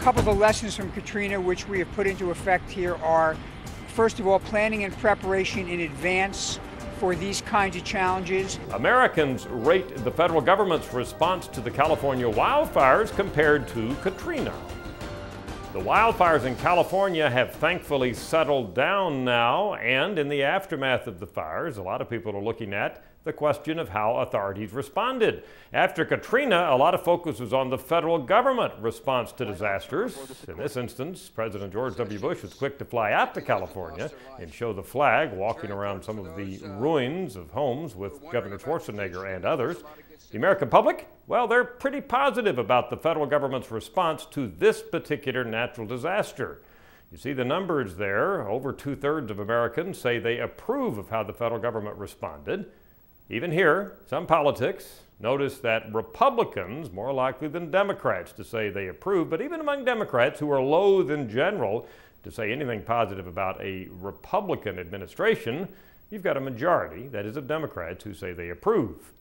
couple of the lessons from Katrina which we have put into effect here are, first of all, planning and preparation in advance for these kinds of challenges. Americans rate the federal government's response to the California wildfires compared to Katrina. The wildfires in California have thankfully settled down now, and in the aftermath of the fires, a lot of people are looking at the question of how authorities responded. After Katrina, a lot of focus was on the federal government response to disasters. In this instance, President George W. Bush was quick to fly out to California and show the flag, walking around some of the ruins of homes with Governor Schwarzenegger and others. The American public, well, they're pretty positive about the federal government's response to this particular natural disaster. You see the numbers there. Over 2/3 of Americans say they approve of how the federal government responded. Even here, some politics. Notice that Republicans, more likely than Democrats, to say they approve, but even among Democrats who are loath in general to say anything positive about a Republican administration, you've got a majority, that is of Democrats, who say they approve.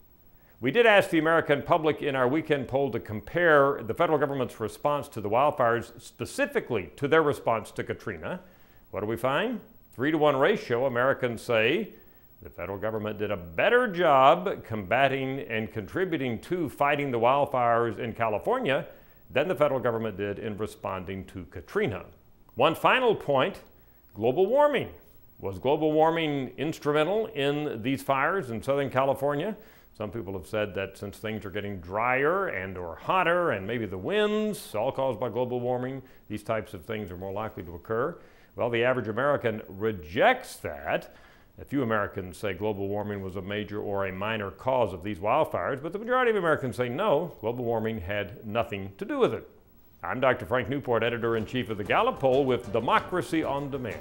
We did ask the American public in our weekend poll to compare the federal government's response to the wildfires specifically to their response to Katrina. What do we find? 3-to-1 ratio. Americans say the federal government did a better job combating and contributing to fighting the wildfires in California than the federal government did in responding to Katrina. One final point, global warming. Was global warming instrumental in these fires in Southern California? Some people have said that since things are getting drier and or hotter, and maybe the winds, all caused by global warming, these types of things are more likely to occur. Well, the average American rejects that. A few Americans say global warming was a major or a minor cause of these wildfires, but the majority of Americans say no, global warming had nothing to do with it. I'm Dr. Frank Newport, editor-in-chief of the Gallup poll with Democracy on Demand.